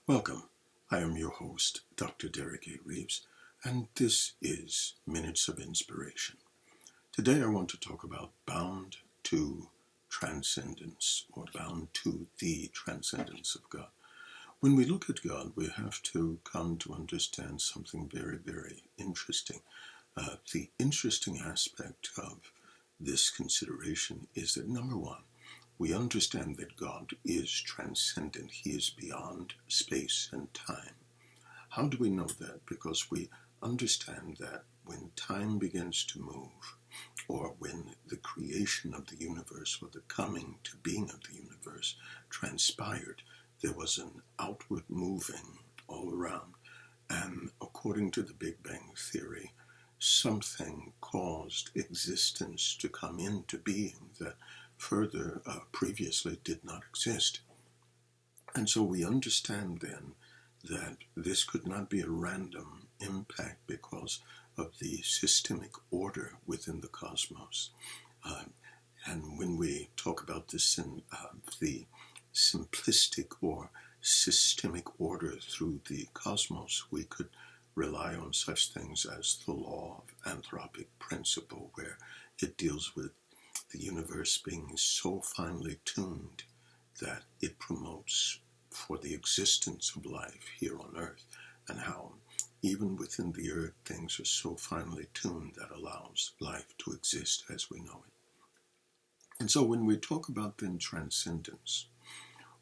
Welcome. I am your host, Dr. Derek A. Reeves, and this is Minutes of Inspiration. Today I want to talk about bound to transcendence, or bound to the transcendence of God. When we look at God, we have to come to understand something very, very interesting. The interesting aspect of this consideration is that, number one, we understand that God is transcendent. He is beyond space and time. How do we know that? Because we understand that when time begins to move, or when the creation of the universe or the coming to being of the universe transpired, there was an outward moving all around. And according to the Big Bang Theory, something caused existence to come into being that further previously did not exist. And so we understand then that this could not be a random impact because of the systemic order within the cosmos. And when we talk about this in the simplistic or systemic order through the cosmos, we could rely on such things as the law of anthropic principle, where it deals with the universe being so finely tuned that it promotes for the existence of life here on earth, and how even within the earth things are so finely tuned that allows life to exist as we know it. And so when we talk about then transcendence,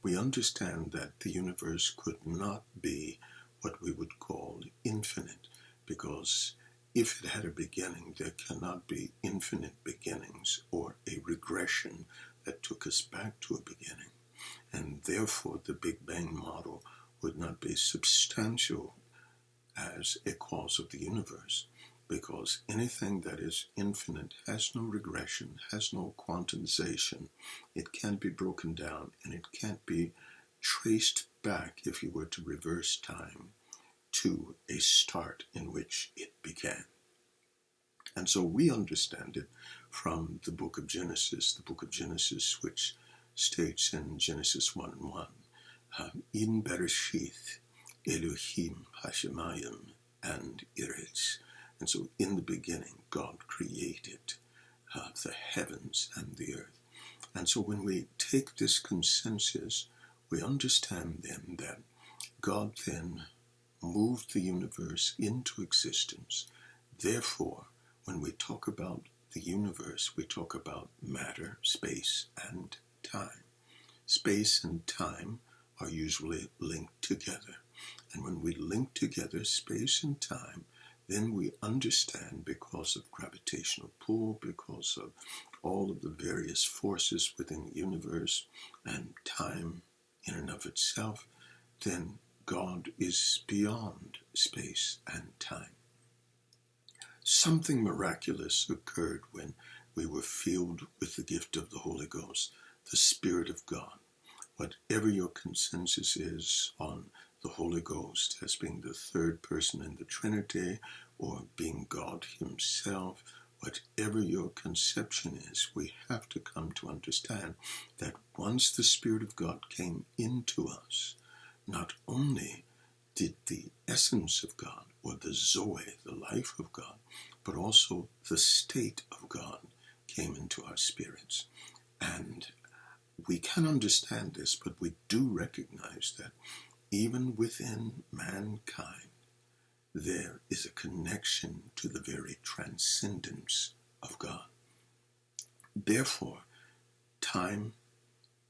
we understand that the universe could not be what we would call infinite, because if it had a beginning, there cannot be infinite beginnings or a regression that took us back to a beginning. And therefore, the Big Bang model would not be substantial as a cause of the universe, because anything that is infinite has no regression, has no quantization. It can't be broken down, and it can't be traced back, if you were to reverse time, to a start in which it began. And so we understand it from the book of Genesis, which states in Genesis 1:1, in Bereshith, Elohim Hashemayim and Eretz. And so in the beginning, God created the heavens and the earth. And so when we take this consensus, we understand then that God then moved the universe into existence. Therefore, when we talk about the universe, we talk about matter, space, and time. Space and time are usually linked together. And when we link together space and time, then we understand, because of gravitational pull, because of all of the various forces within the universe and time in and of itself, then God is beyond space and time. Something miraculous occurred when we were filled with the gift of the Holy Ghost, the Spirit of God. Whatever your consensus is on the Holy Ghost as being the third person in the Trinity, or being God himself, whatever your conception is, we have to come to understand that once the Spirit of God came into us, not only did the essence of God, or the Zoe, the life of God, but also the state of God came into our spirits. And we can understand this, but we do recognize that even within mankind, there is a connection to the very transcendence of God. Therefore, time,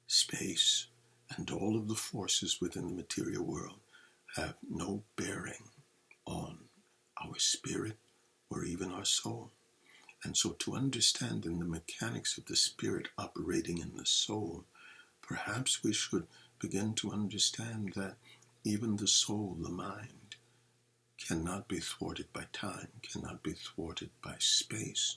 space, and all of the forces within the material world have no bearing on our spirit or even our soul. And so to understand in the mechanics of the spirit operating in the soul, perhaps we should begin to understand that even the soul, the mind, cannot be thwarted by time, cannot be thwarted by space.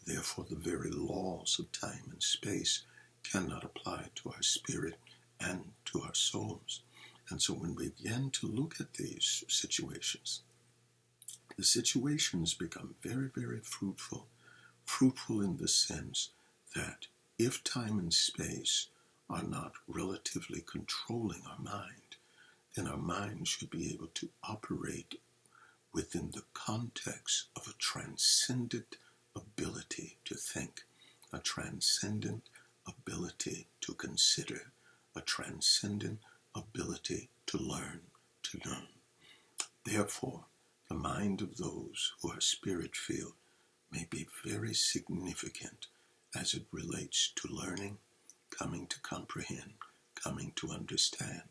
Therefore, the very laws of time and space cannot apply to our spirit and to our souls. And so when we begin to look at these situations, the situations become very, very fruitful. Fruitful in the sense that if time and space are not relatively controlling our mind, then our mind should be able to operate within the context of a transcendent ability to think, a transcendent ability to consider, a transcendent ability to learn, to know. Therefore, the mind of those who are spirit-filled may be very significant as it relates to learning, coming to comprehend, coming to understand.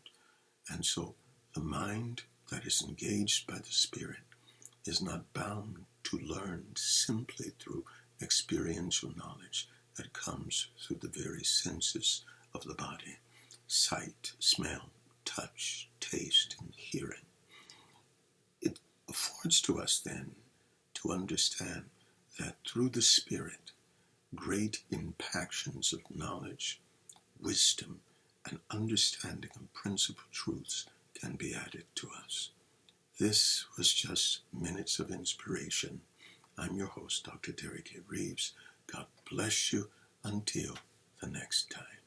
And so the mind that is engaged by the Spirit is not bound to learn simply through experiential knowledge that comes through the very senses of the body: sight, smell, touch, taste, and hearing. It affords to us then to understand that through the Spirit, great impactions of knowledge, wisdom, and understanding of principal truths can be added to us. This was just Minutes of Inspiration. I'm your host, Dr. Derek A. Reeves. God bless you until the next time.